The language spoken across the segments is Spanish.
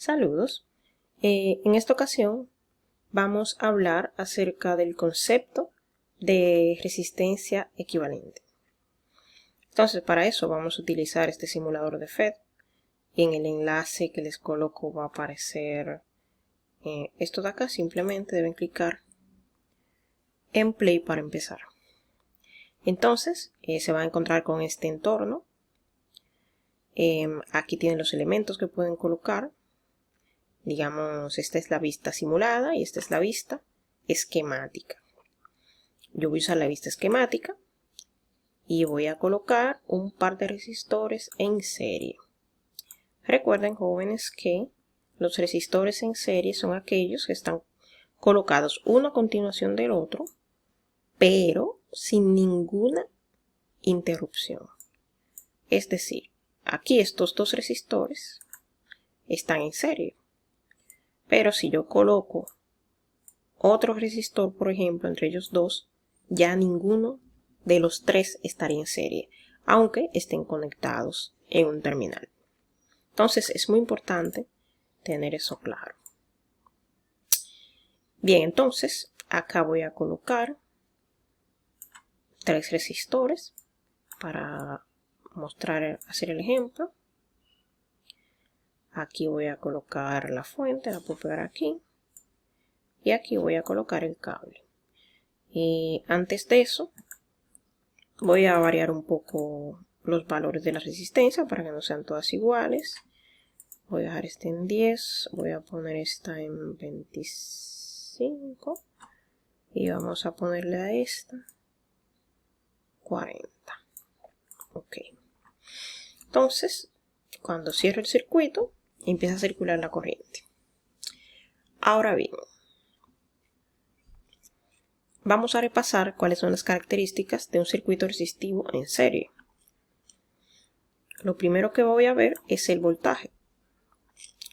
Saludos. En esta ocasión vamos a hablar acerca del concepto de resistencia equivalente. Entonces, para eso vamos a utilizar este simulador de FET. Y en el enlace que les coloco va a aparecer esto de acá. Simplemente deben clicar en Play para empezar. Entonces, se va a encontrar con este entorno. Aquí tienen los elementos que pueden colocar. Digamos, esta es la vista simulada y esta es la vista esquemática. Yo voy a usar la vista esquemática y voy a colocar un par de resistores en serie. Recuerden, jóvenes, que los resistores en serie son aquellos que están colocados uno a continuación del otro, pero sin ninguna interrupción. Es decir, aquí estos dos resistores están en serie. Pero si yo coloco otro resistor, por ejemplo, entre ellos dos, ya ninguno de los tres estaría en serie, aunque estén conectados en un terminal. Entonces es muy importante tener eso claro. Bien, entonces acá voy a colocar 3 resistores para hacer el ejemplo. Aquí voy a colocar la fuente, la puedo pegar aquí. Y aquí voy a colocar el cable. Y antes de eso, voy a variar un poco los valores de la resistencia para que no sean todas iguales. Voy a dejar este en 10, voy a poner esta en 25 y vamos a ponerle a esta 40. Ok. Entonces, cuando cierro el circuito, empieza a circular la corriente. Ahora bien, vamos a repasar cuáles son las características de un circuito resistivo en serie. Lo primero que voy a ver es el voltaje.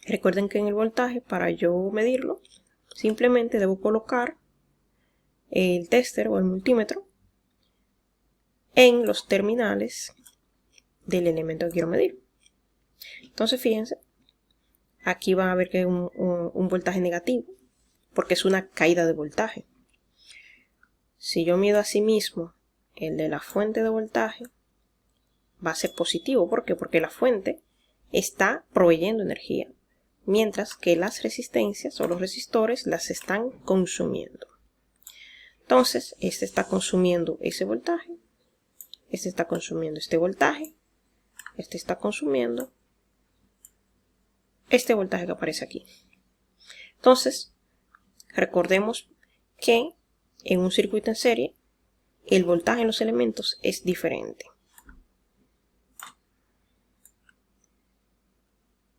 Recuerden que en el voltaje, para yo medirlo, simplemente debo colocar el tester o el multímetro en los terminales del elemento que quiero medir. Entonces, fíjense, aquí van a ver que hay un voltaje negativo, porque es una caída de voltaje. Si yo mido asimismo el de la fuente de voltaje, va a ser positivo. ¿Por qué? Porque la fuente está proveyendo energía, mientras que las resistencias o los resistores las están consumiendo. Entonces, este está consumiendo ese voltaje, este está consumiendo este voltaje, este está consumiendo este voltaje que aparece aquí. Entonces, recordemos que en un circuito en serie, el voltaje en los elementos es diferente.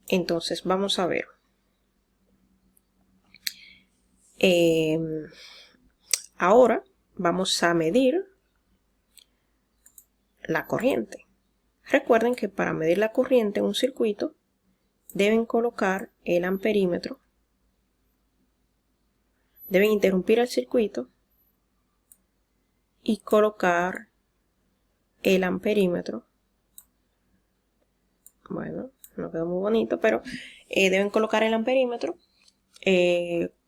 Entonces, vamos a ver. Ahora vamos a medir la corriente. Recuerden que para medir la corriente en un circuito, deben colocar el amperímetro, deben interrumpir el circuito y colocar el amperímetro. Bueno, no quedó muy bonito, pero deben colocar el amperímetro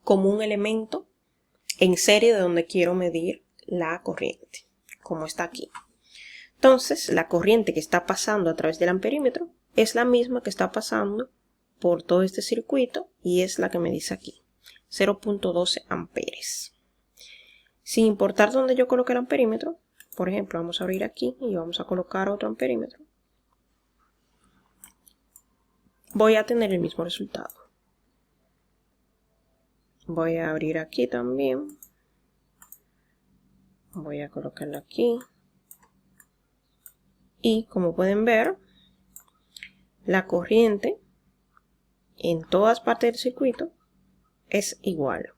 como un elemento en serie de donde quiero medir la corriente, como está aquí. Entonces, la corriente que está pasando a través del amperímetro es la misma que está pasando por todo este circuito y es la que me dice aquí, 0.12 amperes. Sin importar dónde yo coloque el amperímetro, por ejemplo, vamos a abrir aquí y vamos a colocar otro amperímetro, voy a tener el mismo resultado. Voy a abrir aquí también, voy a colocarlo aquí y como pueden ver, la corriente en todas partes del circuito es igual.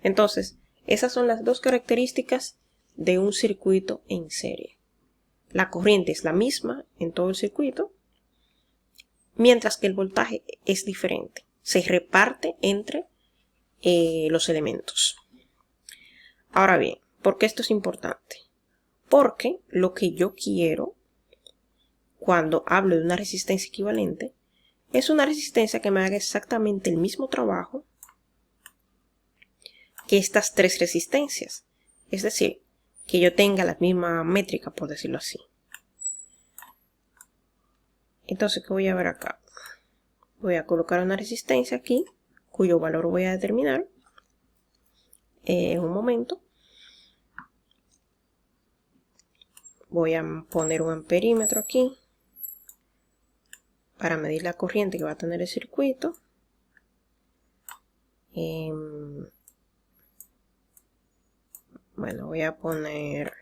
Entonces, esas son las dos características de un circuito en serie. La corriente es la misma en todo el circuito, mientras que el voltaje es diferente. Se reparte entre los elementos. Ahora bien, ¿por qué esto es importante? Porque lo que yo quiero cuando hablo de una resistencia equivalente es una resistencia que me haga exactamente el mismo trabajo que estas tres resistencias. Es decir, que yo tenga la misma métrica, por decirlo así. Entonces, ¿qué voy a ver acá? Voy a colocar una resistencia aquí, cuyo valor voy a determinar en un momento. Voy a poner un amperímetro aquí para medir la corriente que va a tener el circuito. Bueno, voy a poner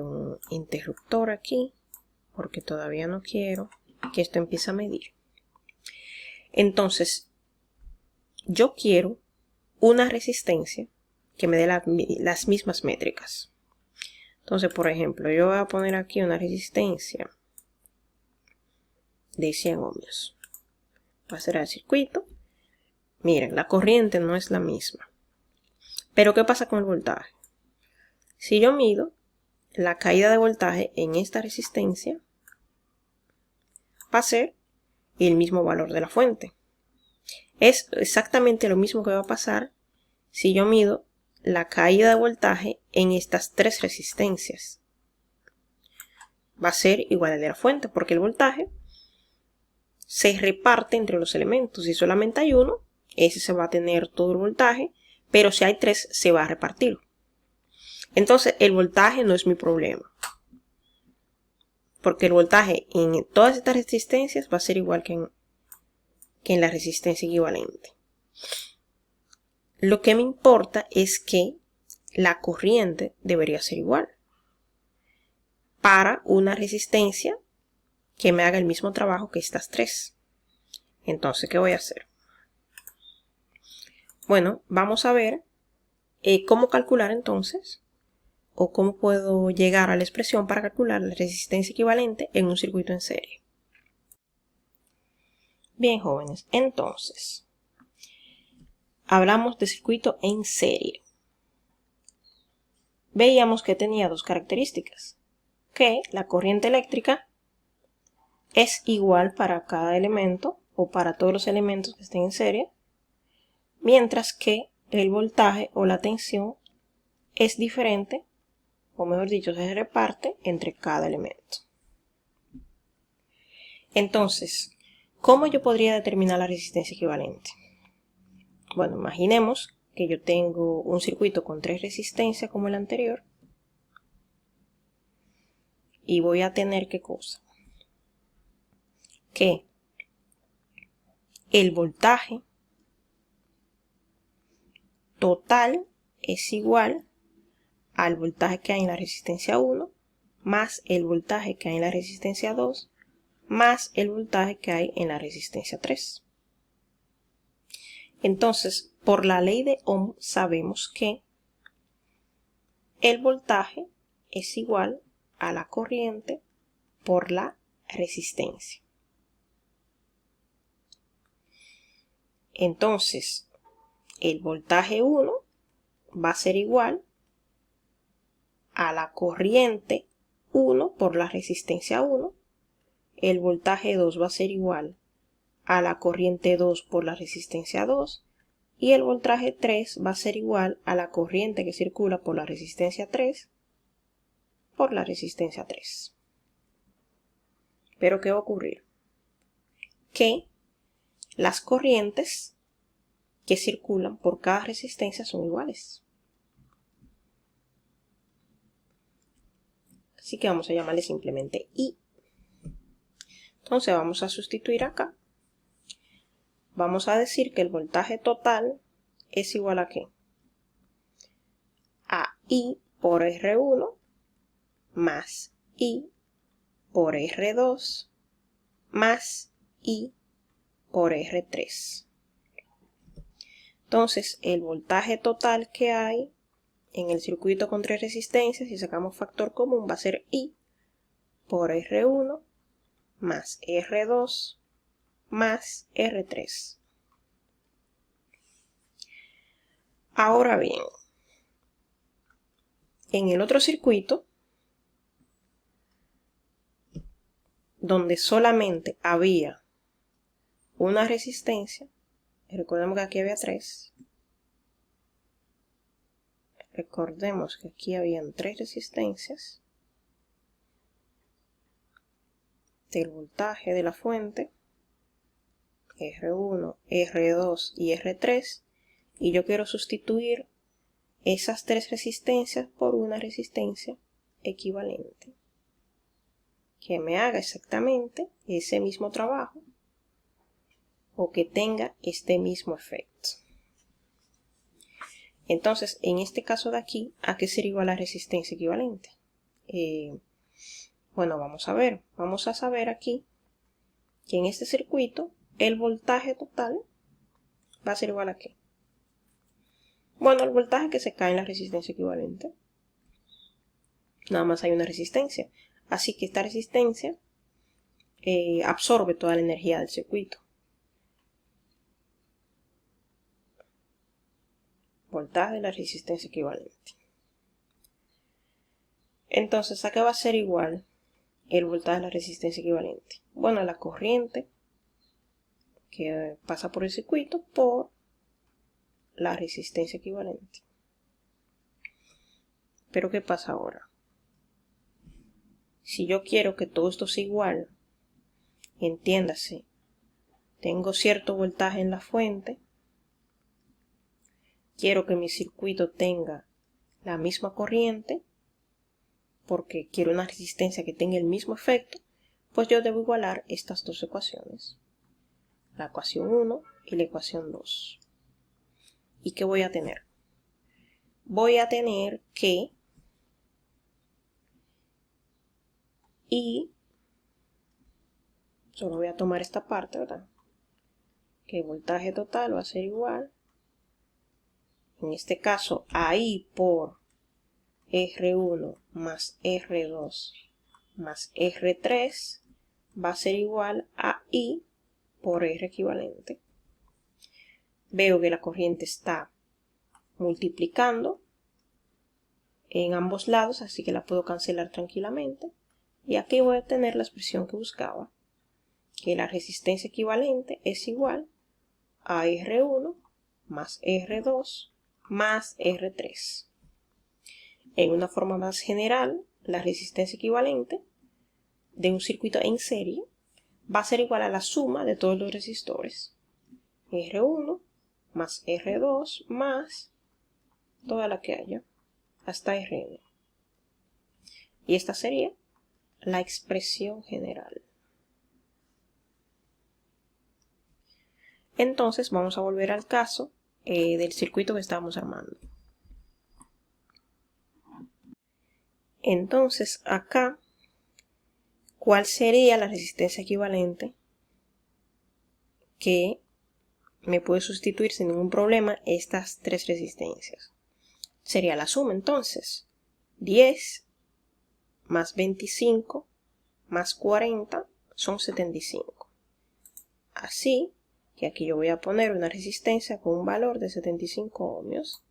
un interruptor aquí, porque todavía no quiero que esto empiece a medir. Entonces, yo quiero una resistencia que me dé las mismas métricas. Entonces, por ejemplo, yo voy a poner aquí una resistencia de 100 ohmios. Va a ser el circuito. Miren, la corriente no es la misma. Pero ¿qué pasa con el voltaje? Si yo mido la caída de voltaje en esta resistencia, va a ser el mismo valor de la fuente. Es exactamente lo mismo que va a pasar si yo mido la caída de voltaje en estas tres resistencias. Va a ser igual al de la fuente, porque el voltaje se reparte entre los elementos. Si solamente hay uno, ese se va a tener todo el voltaje, pero si hay tres, se va a repartir. Entonces, el voltaje no es mi problema, porque el voltaje en todas estas resistencias va a ser igual que en la resistencia equivalente. Lo que me importa es que la corriente debería ser igual para una resistencia que me haga el mismo trabajo que estas tres. Entonces, ¿qué voy a hacer? Bueno, vamos a ver cómo calcular entonces, o cómo puedo llegar a la expresión para calcular la resistencia equivalente en un circuito en serie. Bien, jóvenes, entonces, hablamos de circuito en serie. Veíamos que tenía dos características, que la corriente eléctrica es igual para cada elemento o para todos los elementos que estén en serie, mientras que el voltaje o la tensión es diferente, o mejor dicho, se reparte entre cada elemento. Entonces, ¿cómo yo podría determinar la resistencia equivalente? Bueno, imaginemos que yo tengo un circuito con tres resistencias como el anterior, y voy a tener ¿qué cosa? Que el voltaje total es igual al voltaje que hay en la resistencia 1 más el voltaje que hay en la resistencia 2 más el voltaje que hay en la resistencia 3. Entonces, por la ley de Ohm sabemos que el voltaje es igual a la corriente por la resistencia. Entonces, el voltaje 1 va a ser igual a la corriente 1 por la resistencia 1. El voltaje 2 va a ser igual a la corriente 2 por la resistencia 2. Y el voltaje 3 va a ser igual a la corriente que circula por la resistencia 3 por la resistencia 3. Pero ¿qué va a ocurrir? Que las corrientes que circulan por cada resistencia son iguales. Así que vamos a llamarle simplemente I. Entonces vamos a sustituir acá. Vamos a decir que el voltaje total es igual a ¿qué? A I por R1 más I por R2 más I por R3. Entonces, el voltaje total que hay en el circuito con tres resistencias, si sacamos factor común, va a ser I por R1 más R2 más R3. Ahora bien, en el otro circuito donde solamente había una resistencia, recordemos que aquí había 3. Recordemos que aquí habían 3 resistencias del voltaje de la fuente, R1, R2 y R3, y yo quiero sustituir esas 3 resistencias por una resistencia equivalente que me haga exactamente ese mismo trabajo o que tenga este mismo efecto. Entonces, en este caso de aquí, ¿a qué sería igual la resistencia equivalente? Bueno, vamos a saber aquí que en este circuito el voltaje total va a ser igual a ¿qué? Bueno, el voltaje que se cae en la resistencia equivalente. Nada más hay una resistencia. Así que esta resistencia absorbe toda la energía del circuito. Voltaje de la resistencia equivalente. Entonces, ¿a qué va a ser igual el voltaje de la resistencia equivalente? Bueno, a la corriente que pasa por el circuito por la resistencia equivalente. Pero ¿qué pasa ahora? Si yo quiero que todo esto sea igual, entiéndase, tengo cierto voltaje en la fuente, quiero que mi circuito tenga la misma corriente, porque quiero una resistencia que tenga el mismo efecto, pues yo debo igualar estas dos ecuaciones, la ecuación 1 y la ecuación 2. ¿Y qué voy a tener? Voy a tener que solo voy a tomar esta parte, ¿verdad? Que el voltaje total va a ser igual, en este caso, a I por R1 más R2 más R3 va a ser igual a I por R equivalente. Veo que la corriente está multiplicando en ambos lados, así que la puedo cancelar tranquilamente. Y aquí voy a tener la expresión que buscaba, que la resistencia equivalente es igual a R1 más R2 más R3. En una forma más general, la resistencia equivalente de un circuito en serie va a ser igual a la suma de todos los resistores. R1 más R2 más toda la que haya, hasta Rn. Y esta sería la expresión general. Entonces vamos a volver al caso del circuito que estábamos armando. Entonces acá, ¿cuál sería la resistencia equivalente que me puede sustituir sin ningún problema estas 3 resistencias? Sería la suma entonces, 10 más 25 más 40 son 75. Así que aquí yo voy a poner una resistencia con un valor de 75 ohmios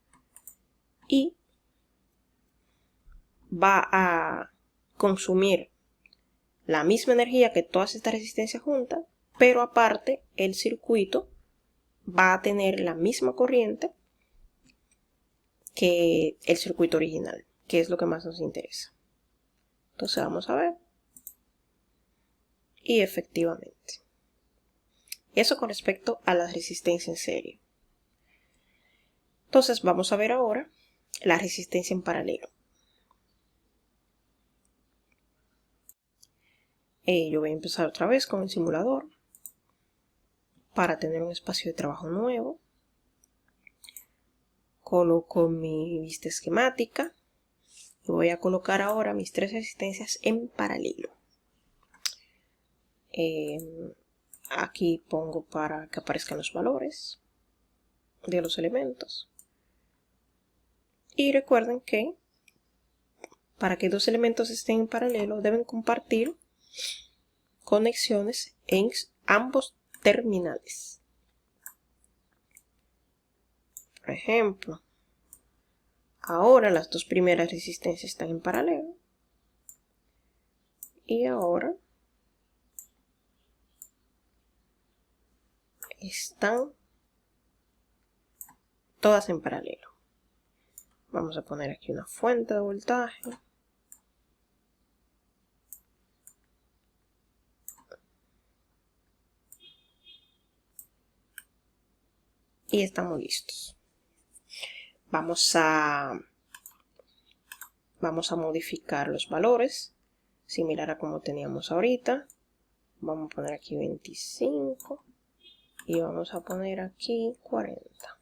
y va a consumir la misma energía que todas estas resistencias juntas, pero aparte el circuito va a tener la misma corriente que el circuito original, que es lo que más nos interesa. Entonces vamos a ver. Y efectivamente. Eso con respecto a la resistencia en serie. Entonces vamos a ver ahora la resistencia en paralelo. Yo voy a empezar otra vez con el simulador para tener un espacio de trabajo nuevo. Coloco mi vista esquemática y voy a colocar ahora mis 3 resistencias en paralelo. Aquí pongo para que aparezcan los valores de los elementos. Y recuerden que para que 2 elementos estén en paralelo deben compartir conexiones en ambos terminales. Por ejemplo, ahora las 2 primeras resistencias están en paralelo. Y ahora están todas en paralelo. Vamos a poner aquí una fuente de voltaje. Y estamos listos. Vamos a modificar los valores, similar a como teníamos ahorita. Vamos a poner aquí 25 y vamos a poner aquí 40.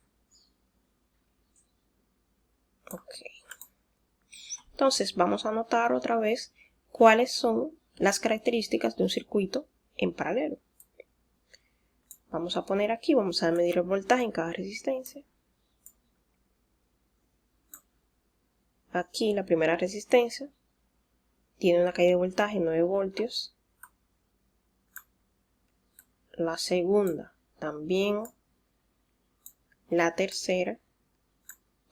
Ok. Entonces vamos a anotar otra vez cuáles son las características de un circuito en paralelo. Vamos a poner aquí, vamos a medir el voltaje en cada resistencia. Aquí la primera resistencia tiene una caída de voltaje 9 voltios. La segunda también. La tercera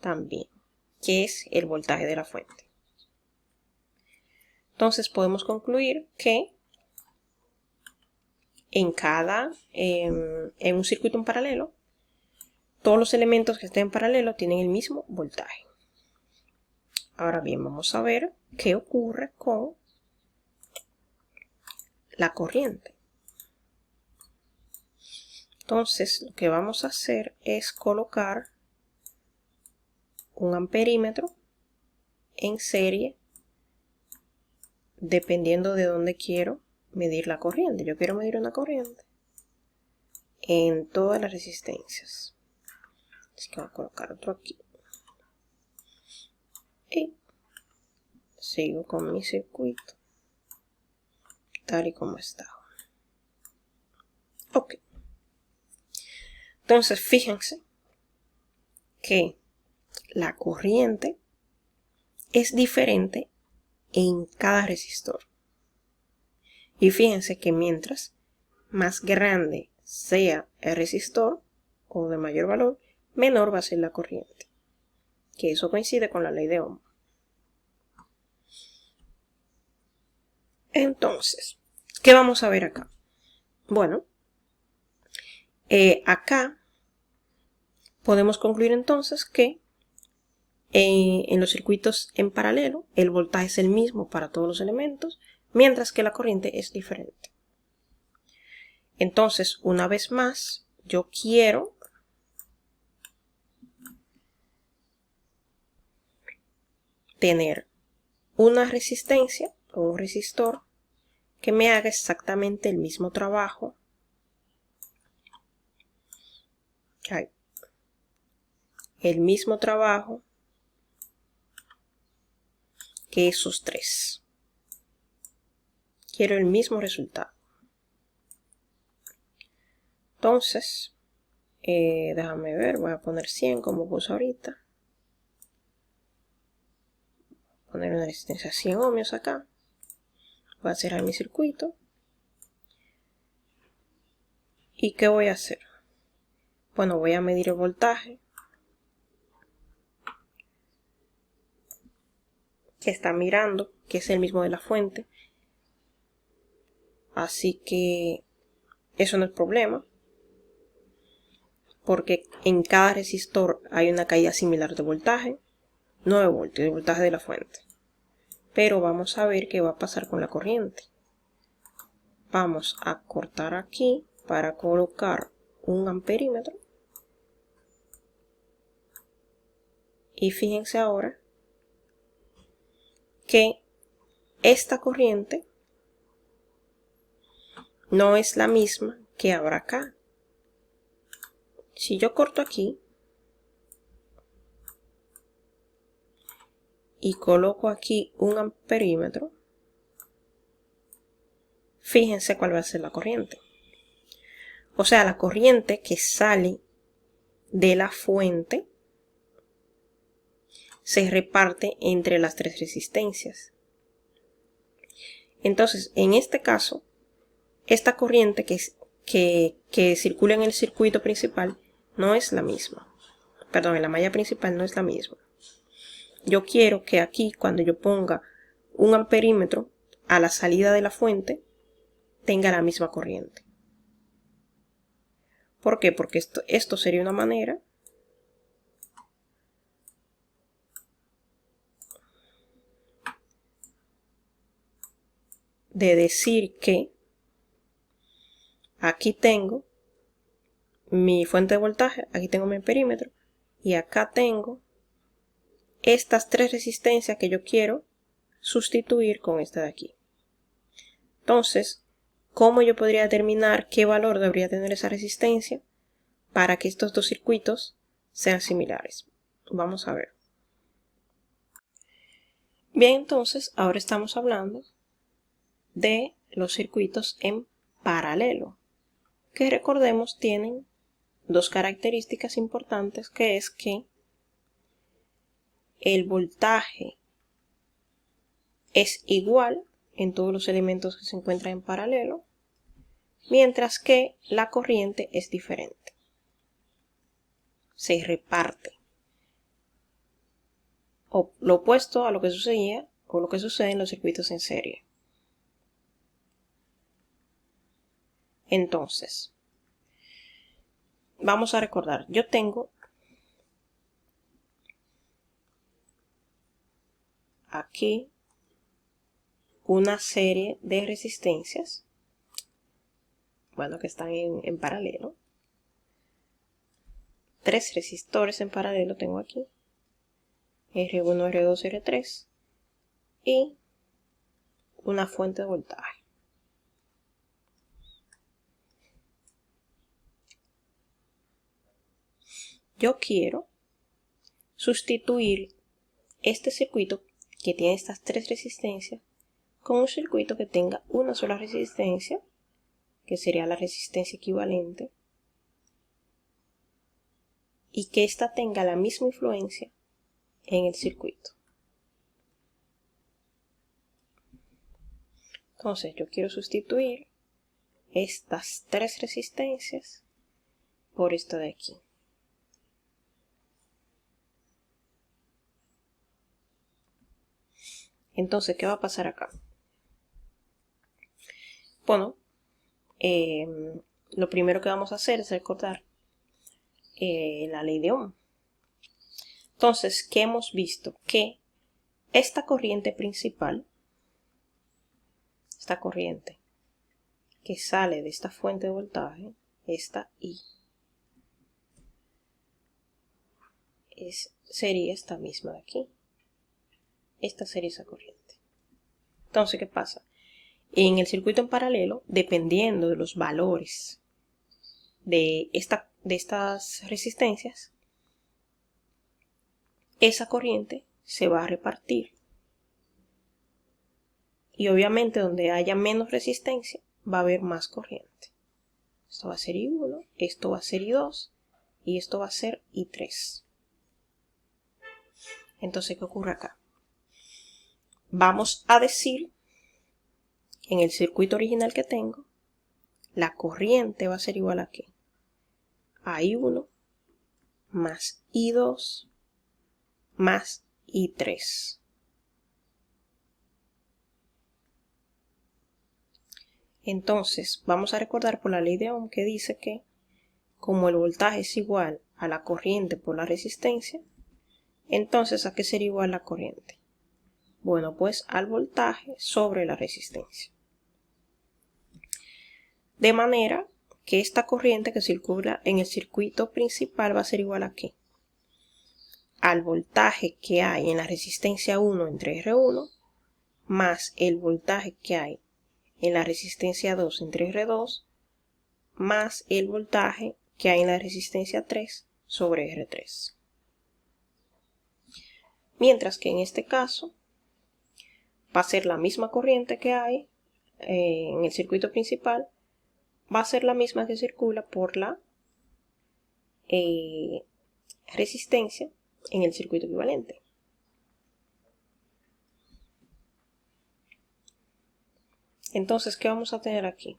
también, que es el voltaje de la fuente. Entonces podemos concluir que en un circuito en paralelo, todos los elementos que estén en paralelo tienen el mismo voltaje. Ahora bien, vamos a ver qué ocurre con la corriente. Entonces, lo que vamos a hacer es colocar un amperímetro en serie, dependiendo de dónde quiero medir la corriente. Yo quiero medir una corriente en todas las resistencias. Así que voy a colocar otro aquí. Y sigo con mi circuito tal y como está. Ok. Entonces, fíjense que la corriente es diferente en cada resistor. Y fíjense que mientras más grande sea el resistor o de mayor valor, menor va a ser la corriente. Que eso coincide con la ley de Ohm. Entonces, ¿qué vamos a ver acá? Bueno, acá podemos concluir entonces que en los circuitos en paralelo el voltaje es el mismo para todos los elementos, mientras que la corriente es diferente. Entonces, una vez más, yo quiero tener una resistencia o un resistor que me haga exactamente el mismo trabajo que esos tres. Quiero el mismo resultado. Entonces, déjame ver, voy a poner 100 como puse ahorita. Poner una resistencia 100 ohmios acá. Voy a cerrar mi circuito. ¿Y qué voy a hacer? Bueno, voy a medir el voltaje que está mirando, que es el mismo de la fuente. Así que eso no es problema, porque en cada resistor hay una caída similar de voltaje, 9 voltios de voltaje de la fuente. Pero vamos a ver qué va a pasar con la corriente. Vamos a cortar aquí para colocar un amperímetro. Y fíjense ahora que esta corriente no es la misma que habrá acá. Si yo corto aquí y coloco aquí un amperímetro, fíjense cuál va a ser la corriente. O sea, la corriente que sale de la fuente se reparte entre las tres resistencias. Entonces, en este caso, esta corriente que circula en el circuito principal no es la misma. Perdón, en la malla principal no es la misma. Yo quiero que aquí, cuando yo ponga un amperímetro a la salida de la fuente, tenga la misma corriente. ¿Por qué? Porque esto sería una manera de decir que aquí tengo mi fuente de voltaje, aquí tengo mi perímetro y acá tengo estas tres resistencias que yo quiero sustituir con esta de aquí. Entonces, ¿cómo yo podría determinar qué valor debería tener esa resistencia para que estos dos circuitos sean similares? Vamos a ver. Bien, entonces ahora estamos hablando de los circuitos en paralelo, que recordemos tienen dos características importantes, que es que el voltaje es igual en todos los elementos que se encuentran en paralelo, mientras que la corriente es diferente. Se reparte. O lo opuesto a lo que sucedía o lo que sucede en los circuitos en serie. Entonces, vamos a recordar, yo tengo aquí una serie de resistencias, bueno, que están en paralelo. 3 resistores en paralelo tengo aquí, R1, R2, R3, y una fuente de voltaje. Yo quiero sustituir este circuito que tiene estas 3 resistencias con un circuito que tenga una sola resistencia, que sería la resistencia equivalente, y que ésta tenga la misma influencia en el circuito. Entonces yo quiero sustituir estas 3 resistencias por esta de aquí. Entonces, ¿qué va a pasar acá? Bueno, lo primero que vamos a hacer es recordar la ley de Ohm. Entonces, ¿qué hemos visto? Que esta corriente principal, esta corriente que sale de esta fuente de voltaje, esta I, sería esta misma de aquí. Esta sería esa corriente. Entonces, ¿qué pasa? En el circuito en paralelo, dependiendo de los valores de estas resistencias, esa corriente se va a repartir. Y obviamente donde haya menos resistencia, va a haber más corriente. Esto va a ser I1, esto va a ser I2 y esto va a ser I3. Entonces, ¿qué ocurre acá? Vamos a decir, en el circuito original que tengo, la corriente va a ser igual a ¿qué? A I1 más I2 más I3. Entonces, vamos a recordar por la ley de Ohm que dice que como el voltaje es igual a la corriente por la resistencia, entonces ¿a qué sería igual la corriente? Bueno, pues al voltaje sobre la resistencia. De manera que esta corriente que circula en el circuito principal va a ser igual a ¿qué? Al voltaje que hay en la resistencia 1 entre R1 más el voltaje que hay en la resistencia 2 entre R2 más el voltaje que hay en la resistencia 3 sobre R3. Mientras que en este caso va a ser la misma corriente que hay en el circuito principal, va a ser la misma que circula por la resistencia en el circuito equivalente. Entonces, ¿qué vamos a tener aquí?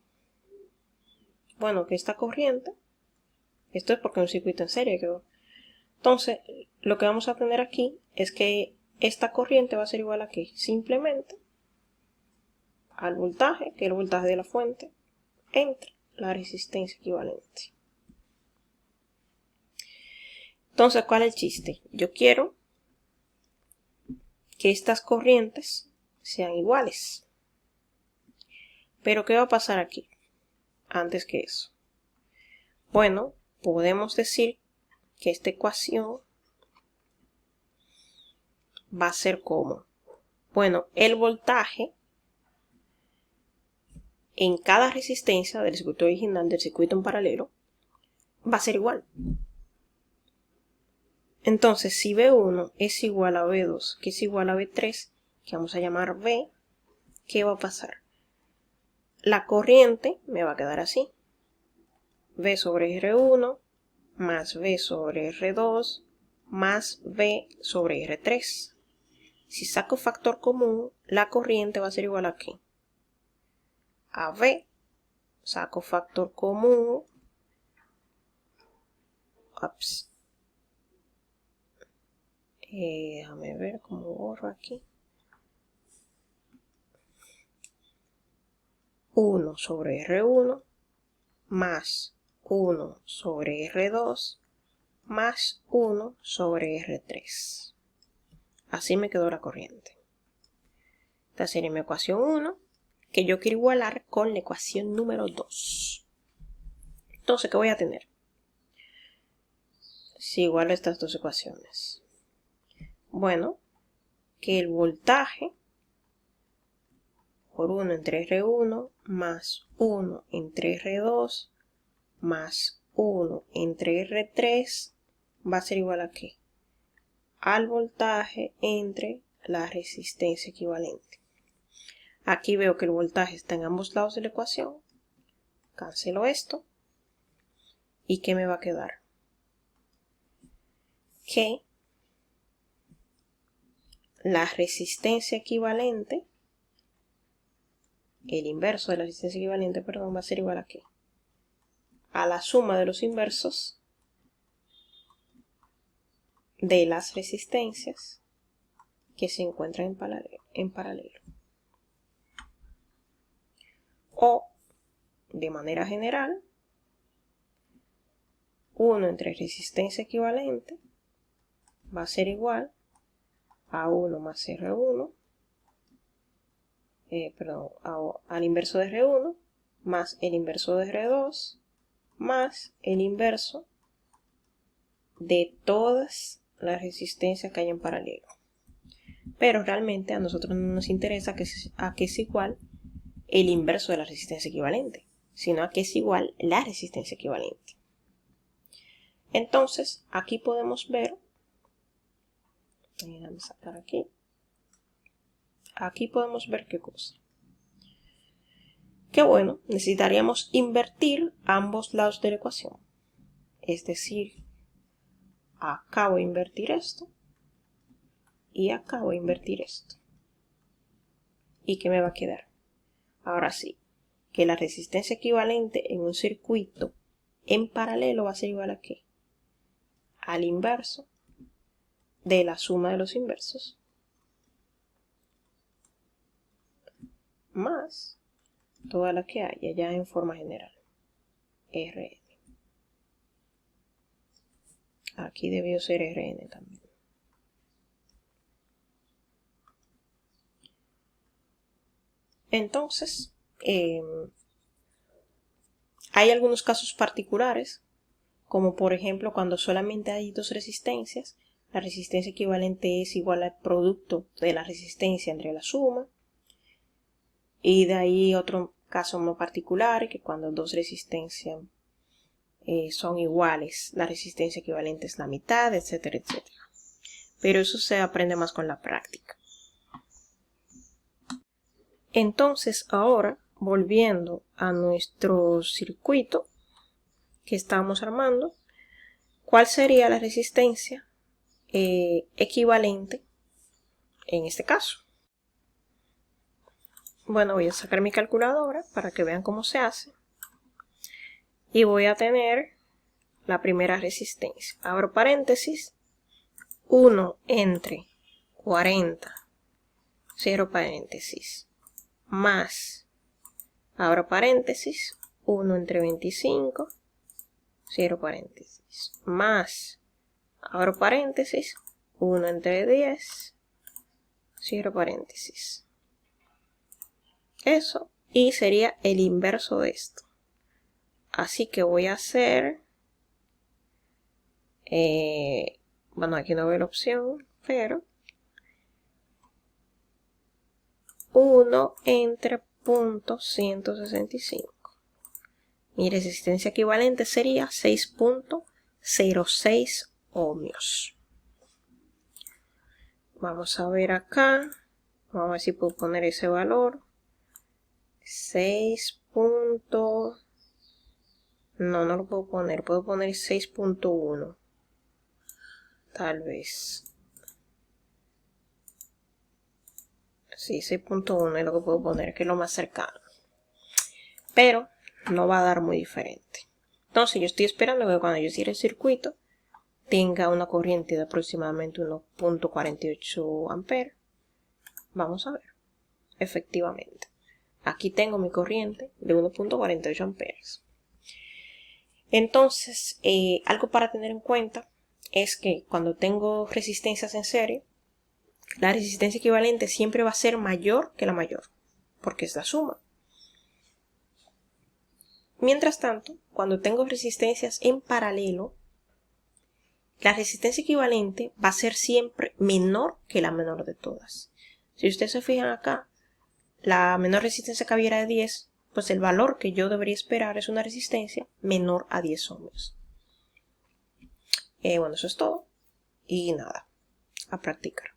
Bueno, que esta corriente, esto es porque es un circuito en serie quedó. Entonces, lo que vamos a tener aquí es que esta corriente va a ser igual a ¿qué? Simplemente al voltaje, que es el voltaje de la fuente, entre la resistencia equivalente. Entonces, ¿cuál es el chiste? Yo quiero que estas corrientes sean iguales. Pero ¿qué va a pasar aquí? Antes que eso. Bueno, podemos decir que esta ecuación va a ser como, bueno, el voltaje en cada resistencia del circuito original del circuito en paralelo va a ser igual. Entonces, si V1 es igual a V2, que es igual a V3, que vamos a llamar V, ¿qué va a pasar? La corriente me va a quedar así. V sobre R1 más V sobre R2 más V sobre R3. Si saco factor común, la corriente va a ser igual a ¿qué? A V. Saco factor común. Ups. Déjame ver cómo borro aquí. 1 sobre R1 más 1 sobre R2 más 1 sobre R3. Así me quedó la corriente. Esta sería mi ecuación 1, que yo quiero igualar con la ecuación número 2. Entonces, ¿qué voy a tener? Si igualo estas dos ecuaciones. Bueno, que el voltaje por 1 entre R1 más 1 entre R2 más 1 entre R3 va a ser igual a ¿qué? Al voltaje entre la resistencia equivalente. Aquí veo que el voltaje está en ambos lados de la ecuación. Cancelo esto. ¿Y qué me va a quedar? Que la resistencia equivalente, el inverso de la resistencia equivalente, perdón, va a ser igual a ¿qué? A la suma de los inversos de las resistencias que se encuentran en paralelo. O, de manera general, 1 entre resistencia equivalente va a ser igual a 1 más R1, al inverso de R1, más el inverso de R2, más el inverso de todas las resistencias que hay en paralelo. Pero realmente a nosotros no nos interesa a que es igual el inverso de la resistencia equivalente, sino a que es igual la resistencia equivalente. Entonces, aquí podemos ver, déjame sacar aquí podemos ver qué cosa. Que bueno, necesitaríamos invertir ambos lados de la ecuación. Es decir, acá voy a invertir esto y acá voy a invertir esto. ¿Y qué me va a quedar? Ahora sí, que la resistencia equivalente en un circuito en paralelo va a ser igual a ¿qué? Al inverso de la suma de los inversos más toda la que haya ya en forma general. Rn. Aquí debió ser Rn también. Entonces, hay algunos casos particulares, como por ejemplo cuando solamente hay dos resistencias, la resistencia equivalente es igual al producto de la resistencia entre la suma. Y de ahí otro caso muy particular, que cuando dos resistencias son iguales, la resistencia equivalente es la mitad, etcétera, etcétera. Pero eso se aprende más con la práctica. Entonces, ahora, volviendo a nuestro circuito que estamos armando, ¿cuál sería la resistencia equivalente en este caso? Bueno, voy a sacar mi calculadora para que vean cómo se hace. Y voy a tener la primera resistencia. Abro paréntesis. 1 entre 40. Cierro paréntesis. Más. Abro paréntesis. 1 entre 25. Cierro paréntesis. Más. abro paréntesis, 1 entre 10, cierro paréntesis. Eso, y sería el inverso de esto. Así que voy a hacer, bueno, aquí no veo la opción, pero 1 entre .165. Mi resistencia equivalente sería 6.06 ohmios. Vamos a ver acá. Vamos a ver si puedo poner ese valor. 6. No lo puedo poner. Puedo poner 6.1. Tal vez. Sí, 6.1 es lo que puedo poner, que es lo más cercano. Pero no va a dar muy diferente. Entonces yo estoy esperando que cuando yo cierre el circuito tenga una corriente de aproximadamente 1.48 amperes. Vamos a ver. Efectivamente. Aquí tengo mi corriente de 1.48 amperes. Entonces, algo para tener en cuenta es que cuando tengo resistencias en serie, la resistencia equivalente siempre va a ser mayor que la mayor, porque es la suma. Mientras tanto, cuando tengo resistencias en paralelo, la resistencia equivalente va a ser siempre menor que la menor de todas. Si ustedes se fijan acá, la menor resistencia que había era de 10, pues el valor que yo debería esperar es una resistencia menor a 10 ohmios. Bueno, eso es todo. Y nada, a practicar.